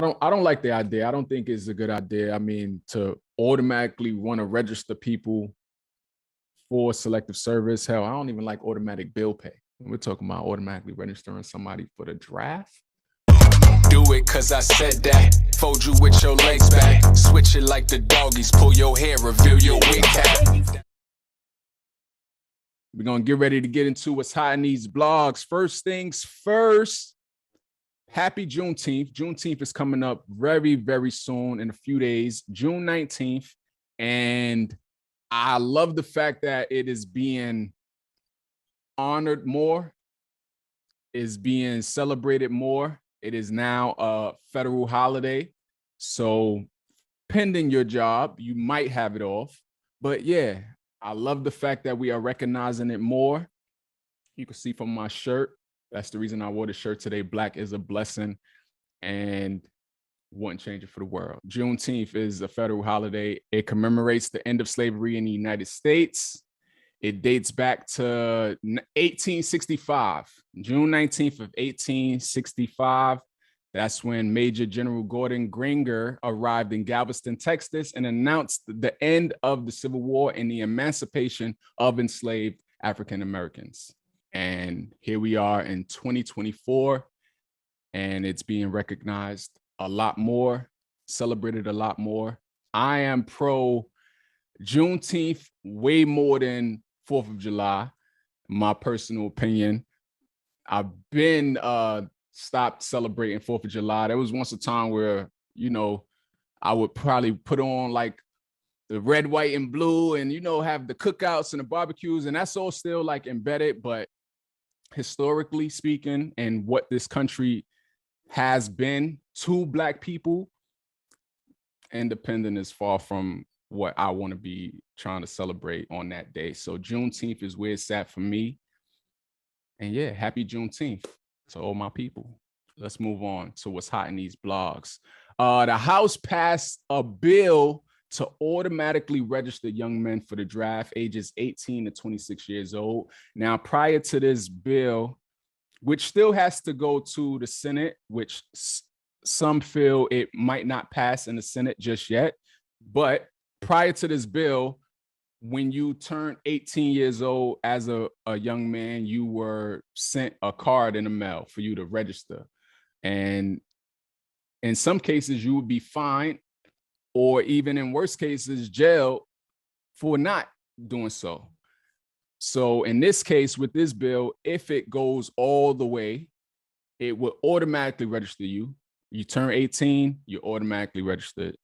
I don't like the idea. I don't think it's a good idea. I mean, to automatically want to register people for selective service. Hell, I don't even like automatic bill pay. We're talking about automatically registering somebody for the draft. Do it cause I said that. Fold you with your legs back. Switch it like the doggies. Pull your hair, reveal your wig cap. We're going to get ready to get into what's hot in these blogs. First things first, happy Juneteenth. Juneteenth is coming up very, very soon in a few days, June 19th. And I love the fact that it is being honored more, is being celebrated more. It is now a federal holiday. So pending your job, you might have it off. But yeah, I love the fact that we are recognizing it more. You can see from my shirt, that's the reason I wore the shirt today. Black is a blessing and wouldn't change it for the world. Juneteenth is a federal holiday. It commemorates the end of slavery in the United States. It dates back to 1865, June 19th of 1865. That's when Major General Gordon Granger arrived in Galveston, Texas, and announced the end of the Civil War and the emancipation of enslaved African Americans. And here we are in 2024, and it's being recognized a lot more, celebrated a lot more. I am pro Juneteenth way more than 4th of July, my personal opinion. I've been stopped celebrating 4th of July. There was once a time where, I would probably put on like the red, white, and blue and, have the cookouts and the barbecues. And that's all still like embedded. But historically speaking, and what this country has been to Black people, independent is far from what I want to be trying to celebrate on that day. So Juneteenth is where it's at for me. And yeah, happy Juneteenth to all my people. Let's move on to what's hot in these blogs. The House passed a bill to automatically register young men for the draft, ages 18 to 26 years old. Now, prior to this bill, which still has to go to the Senate, which some feel it might not pass in the Senate just yet, but prior to this bill, when you turned 18 years old as a young man, you were sent a card in the mail for you to register. And in some cases, you would be fined, or even in worst cases, jailed for not doing so. So in this case, with this bill, if it goes all the way, it will automatically register you. You turn 18, you're automatically registered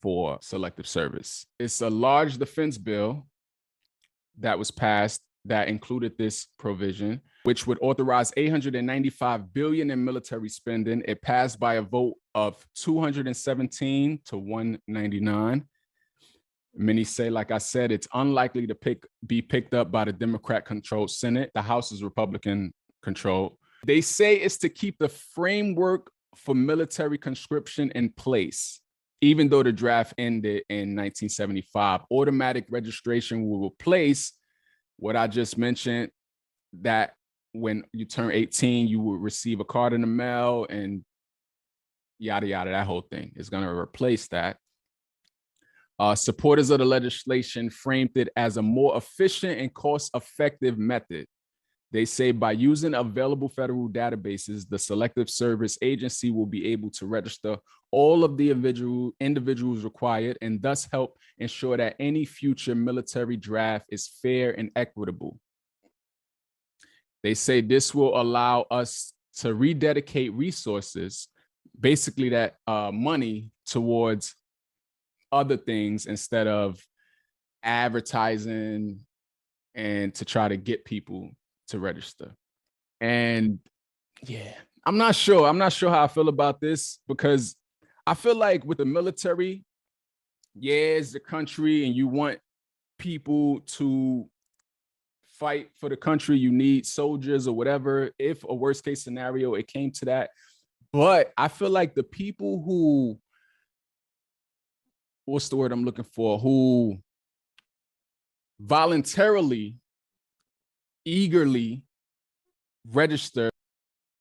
for selective service. It's a large defense bill that was passed that included this provision, which would authorize $895 billion in military spending. It passed by a vote of 217 to 199. Many say, like I said, it's unlikely to be picked up by the Democrat-controlled Senate. The House is Republican-controlled. They say it's to keep the framework for military conscription in place. Even though the draft ended in 1975, automatic registration will replace what I just mentioned, that when you turn 18, you will receive a card in the mail and yada, yada, that whole thing is going to replace that. Supporters of the legislation framed it as a more efficient and cost-effective method. They say by using available federal databases, the Selective Service Agency will be able to register all of the individuals required and thus help ensure that any future military draft is fair and equitable. They say this will allow us to rededicate resources, basically that money, towards other things instead of advertising and to try to get people to register. And yeah, I'm not sure how I feel about this, because I feel like with the military, yeah, it's the country and you want people to fight for the country. You need soldiers or whatever, if a worst case scenario, it came to that. But I feel like the people who, what's the word I'm looking for, who voluntarily, eagerly register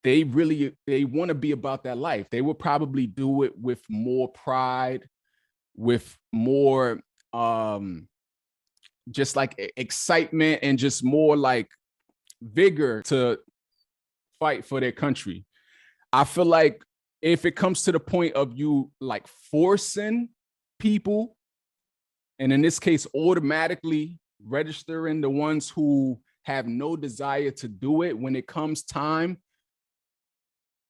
they want to be about that life. They would probably do it with more pride, with more just like excitement and just more like vigor to fight for their country. I feel like if it comes to the point of you like forcing people, and in this case, automatically registering the ones who have no desire to do it when it comes time,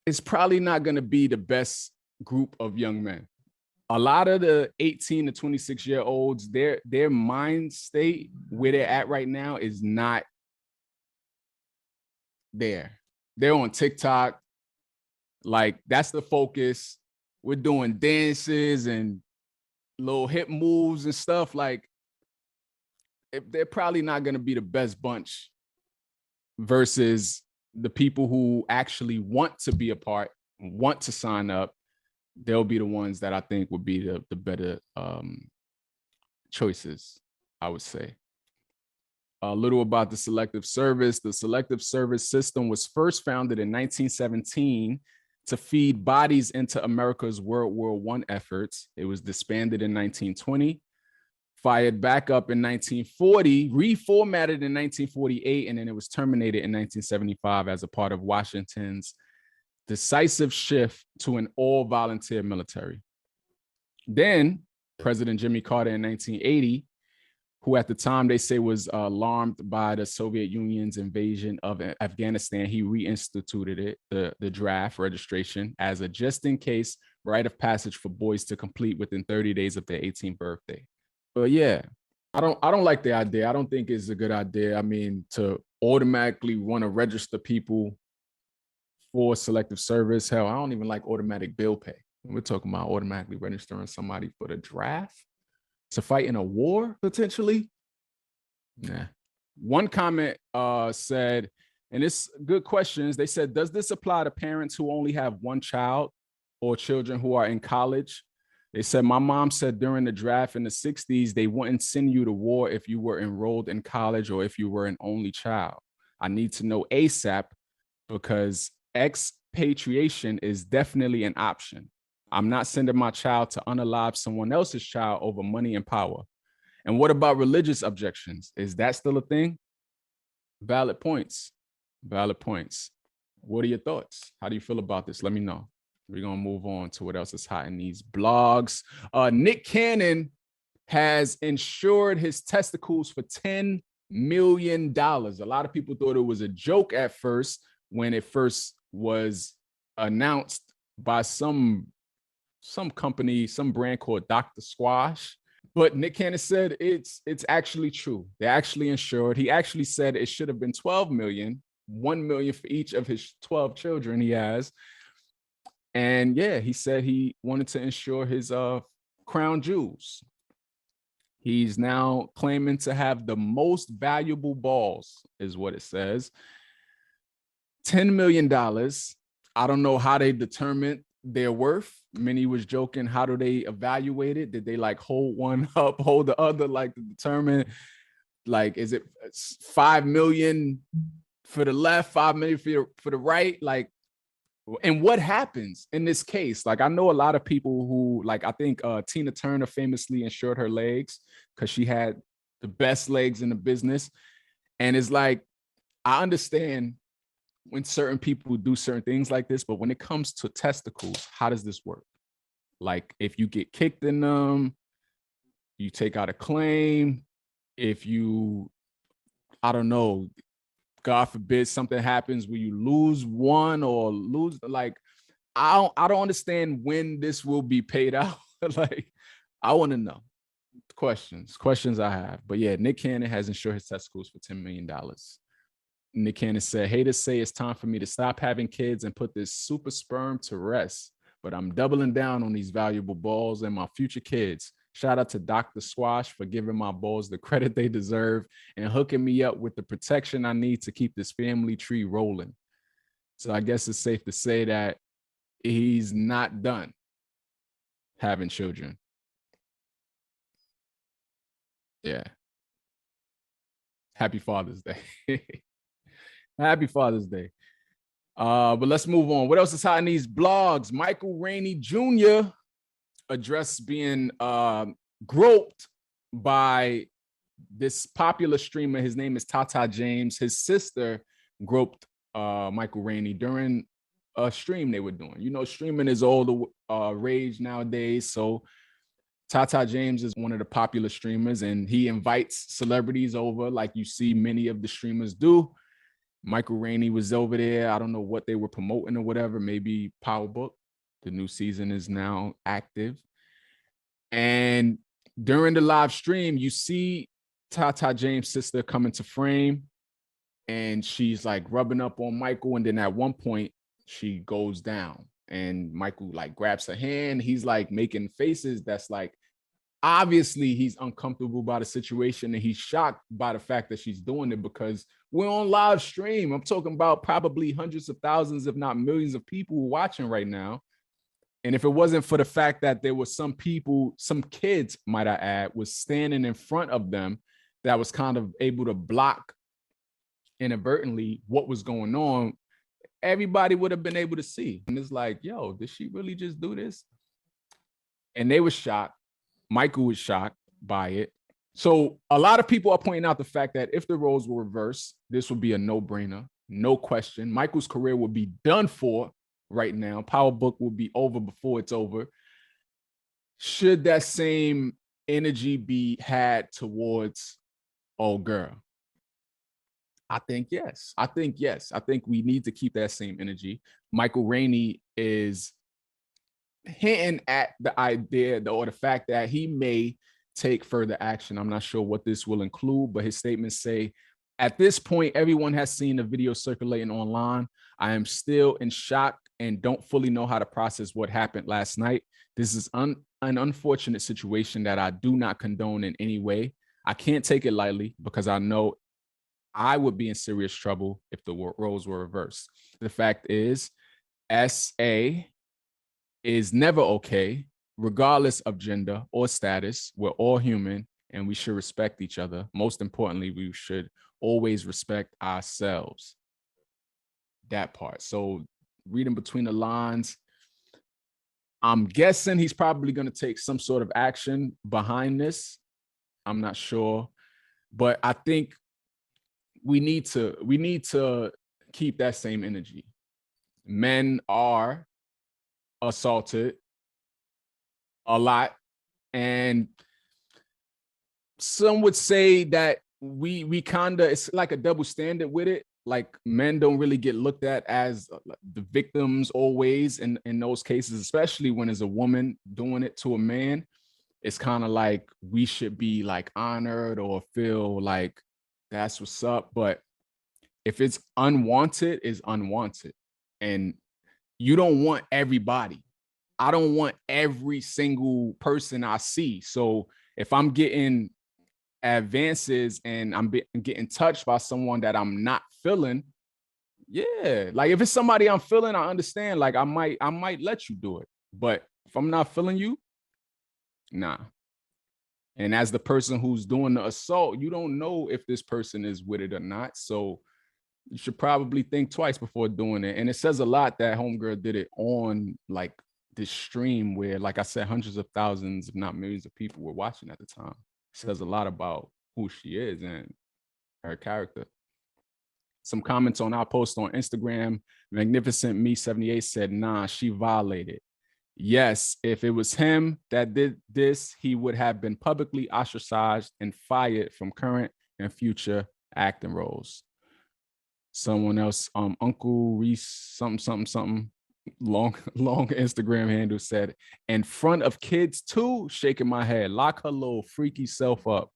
it's probably not going to be the best group of young men. A lot of the 18 to 26-year-olds, their mind state where they're at right now is not there. They're on TikTok. Like, that's the focus. We're doing dances and little hip moves and stuff. Like, they're probably not going to be the best bunch versus the people who actually want to be a part, want to sign up. They'll be the ones that I think would be the better choices, I would say. A little about the Selective Service. The Selective Service system was first founded in 1917 to feed bodies into America's World War I efforts. It was disbanded in 1920, fired back up in 1940, reformatted in 1948, and then it was terminated in 1975 as a part of Washington's decisive shift to an all-volunteer military. Then President Jimmy Carter in 1980, who at the time they say was alarmed by the Soviet Union's invasion of Afghanistan, he reinstituted it, the draft registration, as a just-in-case rite of passage for boys to complete within 30 days of their 18th birthday. But yeah, I don't like the idea. I don't think it's a good idea. I mean, to automatically want to register people for Selective Service. Hell, I don't even like automatic bill pay. We're talking about automatically registering somebody for the draft to fight in a war, potentially. Yeah. One comment said, and it's good questions. They said, does this apply to parents who only have one child or children who are in college? They said, my mom said during the draft in the 60s, they wouldn't send you to war if you were enrolled in college or if you were an only child. I need to know ASAP because expatriation is definitely an option. I'm not sending my child to unalive someone else's child over money and power. And what about religious objections? Is that still a thing? Valid points. Valid points. What are your thoughts? How do you feel about this? Let me know. We're going to move on to what else is hot in these blogs. Nick Cannon has insured his testicles for $10 million. A lot of people thought it was a joke at first when it first was announced by some company, some brand called Dr. Squash. But Nick Cannon said it's actually true. They're actually insured. He actually said it should have been 12 million, 1 million for each of his 12 children he has. And yeah, he said he wanted to insure his crown jewels. He's now claiming to have the most valuable balls, is what it says. $10 million. I don't know how they determined their worth. Many was joking, how do they evaluate it? Did they like hold one up, hold the other, like to determine, like, is it 5 million for the left, 5 million for the right? Like, and what happens in this case? Like, I know a lot of people who, like, I think Tina Turner famously insured her legs because she had the best legs in the business. And it's like, I understand when certain people do certain things like this, but when it comes to testicles, how does this work? Like, if you get kicked in them, you take out a claim. If you, I don't know, God forbid something happens where you lose one or lose, like, I don't understand when this will be paid out. Like, I want to know. Questions I have. But yeah, Nick Cannon has insured his testicles for $10 million. Nick Cannon said, haters say it's time for me to stop having kids and put this super sperm to rest, but I'm doubling down on these valuable balls and my future kids. Shout out to Dr. Squash for giving my balls the credit they deserve and hooking me up with the protection I need to keep this family tree rolling. So I guess it's safe to say that he's not done having children. Yeah. Happy Father's Day. Happy Father's Day. But let's move on. What else is hot in these blogs? Michael Rainey Jr. addressed being groped by this popular streamer. His name is Tata James. His sister groped Michael Rainey during a stream they were doing. You know, streaming is all the rage nowadays. So Tata James is one of the popular streamers, and he invites celebrities over like you see many of the streamers do. Michael Rainey was over there. I don't know what they were promoting or whatever, maybe Power Book. The new season is now active. And during the live stream, you see Tata James' sister come into frame, and she's like rubbing up on Michael. And then at one point, she goes down, and Michael like grabs her hand. He's like making faces that's like, obviously he's uncomfortable by the situation, and he's shocked by the fact that she's doing it because we're on live stream. I'm talking about probably hundreds of thousands, if not millions of people watching right now. And if it wasn't for the fact that there were some people, some kids, might I add, was standing in front of them that was kind of able to block inadvertently what was going on, everybody would have been able to see. And it's like, yo, did she really just do this? And they were shocked. Michael was shocked by it. So a lot of people are pointing out the fact that if the roles were reversed, this would be a no-brainer, no question. Michael's career would be done for right now. Power Book will be over before it's over. Should that same energy be had towards old girl? I think yes. I think yes. I think we need to keep that same energy. Michael Rainey is hinting at the idea or the fact that he may take further action. I'm not sure what this will include, but his statements say, at this point, everyone has seen the video circulating online. I am still in shock and don't fully know how to process what happened last night. This is an unfortunate situation that I do not condone in any way. I can't take it lightly because I know I would be in serious trouble if the roles were reversed. The fact is, SA is never okay, regardless of gender or status. We're all human and we should respect each other. Most importantly, we should always respect ourselves. That part. So reading between the lines, I'm guessing he's probably going to take some sort of action behind this. I'm not sure, but I think we need to keep that same energy. Men are assaulted a lot, and some would say that we kind of, it's like a double standard with it. Like men don't really get looked at as the victims always in those cases, especially when it's a woman doing it to a man. It's kind of like we should be like honored or feel like that's what's up. But if it's unwanted, it's unwanted. And you don't want everybody. I don't want every single person I see. So if I'm getting advances and I'm getting touched by someone that I'm not feeling, yeah, like if it's somebody I'm feeling, I understand. Like I might let you do it. But if I'm not feeling you, nah. And as the person who's doing the assault, you don't know if this person is with it or not. So you should probably think twice before doing it. And it says a lot that homegirl did it on like this stream where, like I said, hundreds of thousands, if not millions of people were watching at the time. It says a lot about who she is and her character. Some comments on our post on Instagram. Magnificent Me 78 said, nah, she violated. Yes, if it was him that did this, he would have been publicly ostracized and fired from current and future acting roles. Someone else, Uncle Reese, something, long Instagram handle said, in front of kids too, shaking my head, lock her little freaky self up.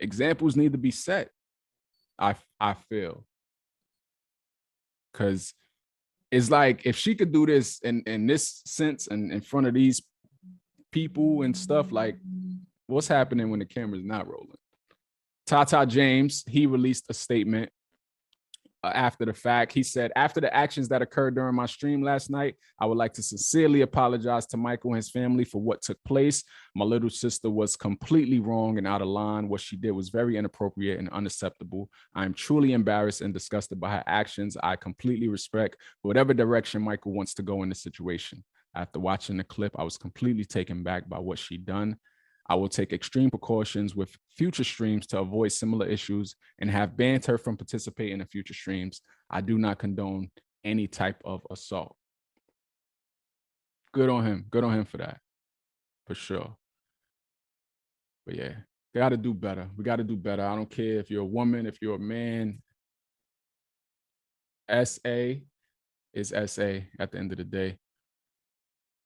Examples need to be set, I feel. Because it's like, if she could do this in this sense and in front of these people and stuff, like what's happening when the camera's not rolling? Tata James, he released a statement after the fact. He said, after the actions that occurred during my stream last night, I would like to sincerely apologize to Michael and his family for what took place. My little sister was completely wrong and out of line. What she did was very inappropriate and unacceptable. I am truly embarrassed and disgusted by her actions. I completely respect whatever direction Michael wants to go in the situation. After watching the clip, I was completely taken back by what she done. I will take extreme precautions with future streams to avoid similar issues and have banned her from participating in future streams. I do not condone any type of assault. Good on him. Good on him for that, for sure. But yeah, they got to do better. We got to do better. I don't care if you're a woman, if you're a man. SA is SA at the end of the day.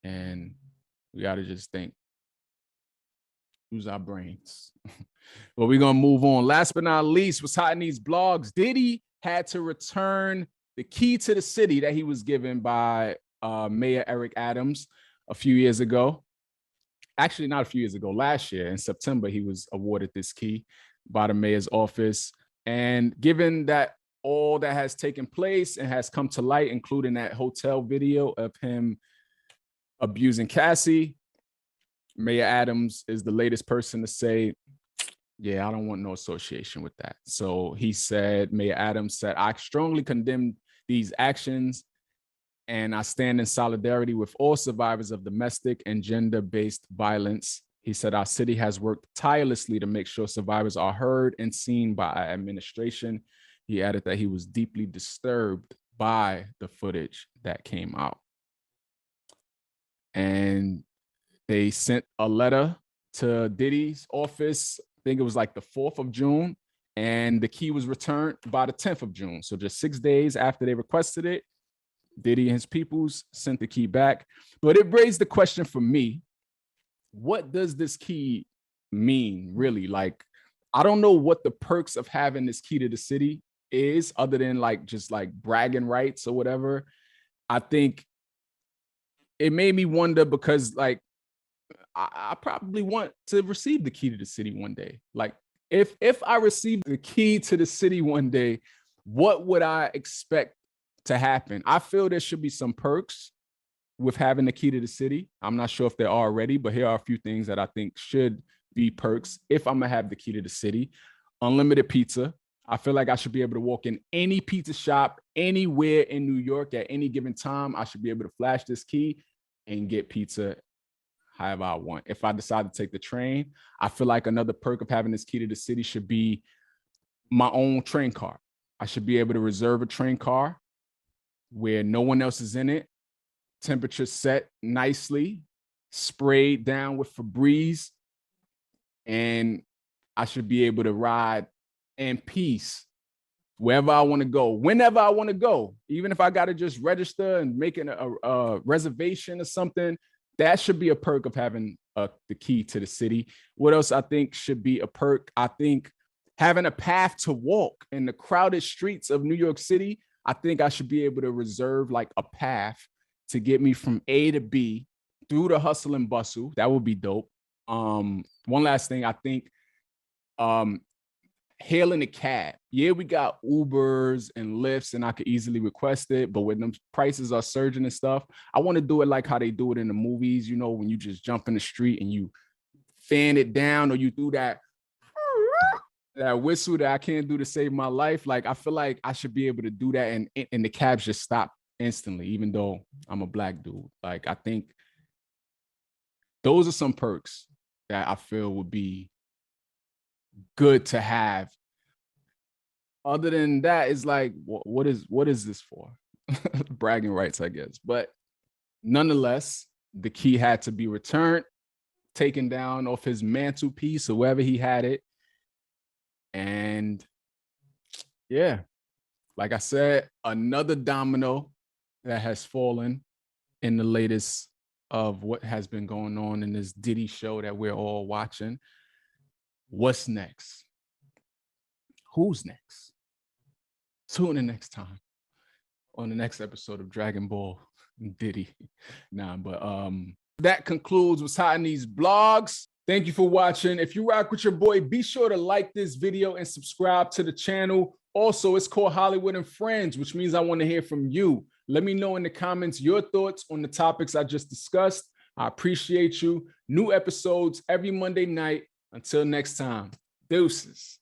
And we got to just think. Use our brains. But we're going to move on. Last but not least, what's hot in these blogs, Diddy had to return the key to the city that he was given by Mayor Eric Adams a few years ago. Actually, not a few years ago, last year in September, he was awarded this key by the mayor's office. And given that all that has taken place and has come to light, including that hotel video of him abusing Cassie, Mayor Adams is the latest person to say, yeah, I don't want no association with that. So he said, Mayor Adams said, I strongly condemn these actions and I stand in solidarity with all survivors of domestic and gender-based violence. He said, our city has worked tirelessly to make sure survivors are heard and seen by our administration. He added that he was deeply disturbed by the footage that came out. And they sent a letter to Diddy's office. I think it was like the 4th of June, and the key was returned by the 10th of June. So just 6 days after they requested it, Diddy and his peoples sent the key back. But it raised the question for me, what does this key mean, really? Like, I don't know what the perks of having this key to the city is, other than like just like bragging rights or whatever. I think it made me wonder because like, I probably want to receive the key to the city one day. Like if I receive the key to the city one day, what would I expect to happen? I feel there should be some perks with having the key to the city. I'm not sure if there are already, but here are a few things that I think should be perks if I'm gonna have the key to the city. Unlimited pizza. I feel like I should be able to walk in any pizza shop anywhere in New York at any given time. I should be able to flash this key and get pizza however I want. If I decide to take the train, I feel like another perk of having this key to the city should be my own train car. I should be able to reserve a train car where no one else is in it, temperature set nicely, sprayed down with Febreze, and I should be able to ride in peace wherever I want to go, whenever I want to go. Even if I got to just register and make a reservation or something, that should be a perk of having the key to the city. What else I think should be a perk? I think having a path to walk in the crowded streets of New York City. I think I should be able to reserve like a path to get me from A to B through the hustle and bustle. That would be dope. One last thing, I think hailing a cab. Yeah, we got Ubers and Lyfts and I could easily request it, but when them prices are surging and stuff, I want to do it like how they do it in the movies, you know, when you just jump in the street and you fan it down, or you do that whistle that I can't do to save my life. Like, I feel like I should be able to do that and the cabs just stop instantly, even though I'm a black dude. Like, I think those are some perks that I feel would be good to have. Other than that, it's like, what is this for? Bragging rights, I guess. But nonetheless, the key had to be returned, taken down off his mantelpiece or wherever he had it. And yeah, like I said, another domino that has fallen in the latest of what has been going on in this Diddy show that we're all watching. What's next? Who's next? Tune in next time on the next episode of Dragon Ball Diddy. That concludes what's hot in these blogs. Thank you for watching. If you rock with your boy, be sure to like this video and subscribe to the channel. Also, it's called Holliewood and Friends, which means I want to hear from you. Let me know in the comments your thoughts on the topics I just discussed. I appreciate you. New episodes every Monday night. Until next time, deuces.